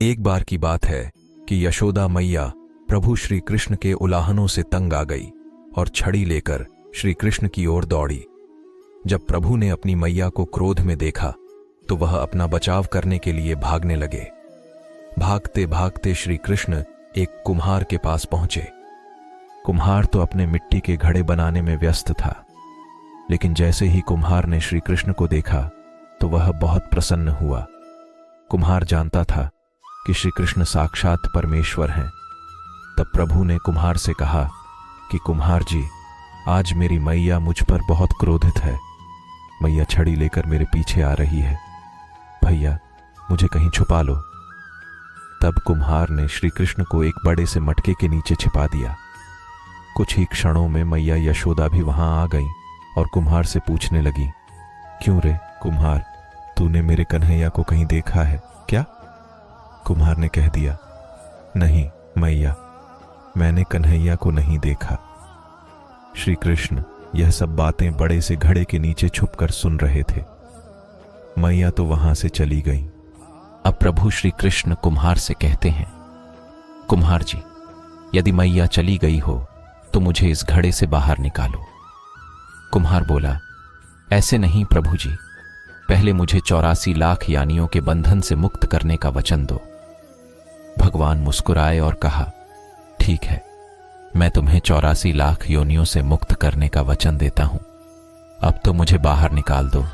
एक बार की बात है कि यशोदा मैया प्रभु श्री कृष्ण के उलाहनों से तंग आ गई और छड़ी लेकर श्री कृष्ण की ओर दौड़ी। जब प्रभु ने अपनी मैया को क्रोध में देखा तो वह अपना बचाव करने के लिए भागने लगे। भागते भागते श्री कृष्ण एक कुम्हार के पास पहुंचे। कुम्हार तो अपने मिट्टी के घड़े बनाने में व्यस्त था, लेकिन जैसे ही कुम्हार ने श्री कृष्ण को देखा तो वह बहुत प्रसन्न हुआ। कुम्हार जानता था कि श्री कृष्ण साक्षात परमेश्वर हैं। तब प्रभु ने कुम्हार से कहा कि कुम्हार जी, आज मेरी मैया मुझ पर बहुत क्रोधित है। मैया छड़ी लेकर मेरे पीछे आ रही है। भैया, मुझे कहीं छुपा लो। तब कुम्हार ने श्री कृष्ण को एक बड़े से मटके के नीचे छिपा दिया। कुछ ही क्षणों में मैया यशोदा भी वहां आ गई और कुम्हार से पूछने लगी, क्यों रे कुम्हार, तूने मेरे कन्हैया को कहीं देखा है क्या? कुम्हार ने कह दिया, नहीं मैया, मैंने कन्हैया को नहीं देखा। श्री कृष्ण यह सब बातें बड़े से घड़े के नीचे छुपकर सुन रहे थे। मैया तो वहां से चली गई। अब प्रभु श्री कृष्ण कुम्हार से कहते हैं, कुम्हार जी, यदि मैया चली गई हो तो मुझे इस घड़े से बाहर निकालो। कुम्हार बोला, ऐसे नहीं प्रभु जी, पहले मुझे 84 लाख यानियों के बंधन से मुक्त करने का वचन दो। भगवान मुस्कुराए और कहा, ठीक है, मैं तुम्हें 84 लाख योनियों से मुक्त करने का वचन देता हूं। अब तो मुझे बाहर निकाल दो।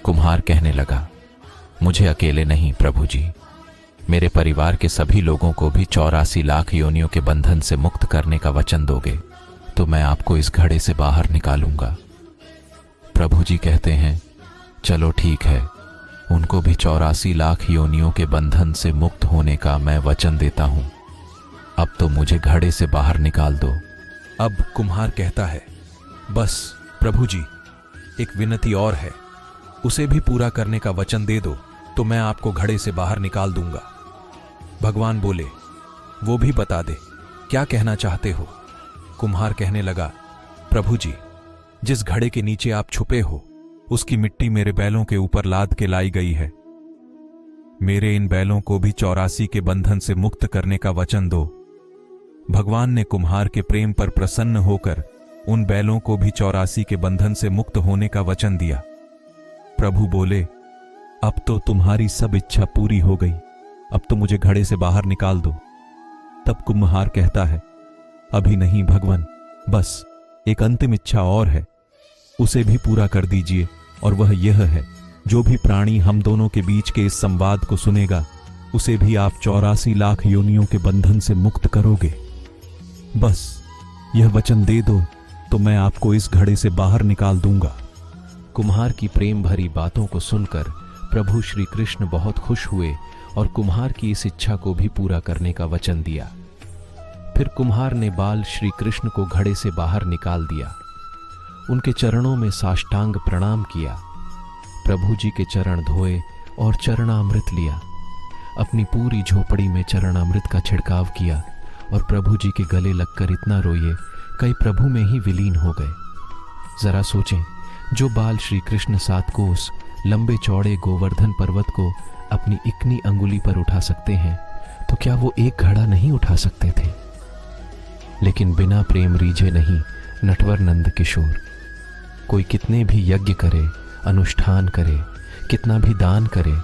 कुम्हार कहने लगा, मुझे अकेले नहीं प्रभु जी, मेरे परिवार के सभी लोगों को भी 84 लाख योनियों के बंधन से मुक्त करने का वचन दोगे तो मैं आपको इस घड़े से बाहर निकालूंगा। प्रभु जी कहते हैं, चलो ठीक है, उनको भी 84 लाख योनियों के बंधन से मुक्त होने का मैं वचन देता हूं। अब तो मुझे घड़े से बाहर निकाल दो। अब कुम्हार कहता है, बस प्रभु जी, एक विनती और है, उसे भी पूरा करने का वचन दे दो तो मैं आपको घड़े से बाहर निकाल दूंगा। भगवान बोले, वो भी बता दे, क्या कहना चाहते हो? कुम्हार कहने लगा, प्रभु जी, जिस घड़े के नीचे आप छुपे हो उसकी मिट्टी मेरे बैलों के ऊपर लाद के लाई गई है। मेरे इन बैलों को भी 84 के बंधन से मुक्त करने का वचन दो। भगवान ने कुम्हार के प्रेम पर प्रसन्न होकर उन बैलों को भी 84 के बंधन से मुक्त होने का वचन दिया। प्रभु बोले, अब तो तुम्हारी सब इच्छा पूरी हो गई, अब तो मुझे घड़े से बाहर निकाल दो। तब कुम्हार कहता है, अभी नहीं भगवान, बस एक अंतिम इच्छा और है, उसे भी पूरा कर दीजिए, और वह यह है, जो भी प्राणी हम दोनों के बीच के इस संवाद को सुनेगा उसे भी आप 84 लाख योनियों के बंधन से मुक्त करोगे। बस यह वचन दे दो तो मैं आपको इस घड़े से बाहर निकाल दूंगा। कुम्हार की प्रेम भरी बातों को सुनकर प्रभु श्री कृष्ण बहुत खुश हुए और कुम्हार की इस इच्छा को भी पूरा करने का वचन दिया। फिर कुम्हार ने बाल श्री कृष्ण को घड़े से बाहर निकाल दिया, उनके चरणों में साष्टांग प्रणाम किया, प्रभु जी के चरण धोए और चरणामृत लिया, अपनी पूरी झोपड़ी में चरणामृत का छिड़काव किया और प्रभु जी के गले लगकर इतना रोए कई प्रभु में ही विलीन हो गए। जरा सोचें, जो बाल श्री कृष्ण 7 कोस लंबे चौड़े गोवर्धन पर्वत को अपनी इकनी अंगुली पर उठा सकते हैं, तो क्या वो एक घड़ा नहीं उठा सकते थे? लेकिन बिना प्रेम रीझे नहीं नटवर नंद किशोर। कोई कितने भी यज्ञ करे, अनुष्ठान करे, कितना भी दान करे,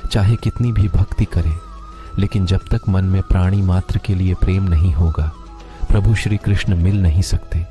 चाहे कितनी भी भक्ति करे, लेकिन जब तक मन में प्राणी मात्र के लिए प्रेम नहीं होगा, प्रभु श्री कृष्ण मिल नहीं सकते।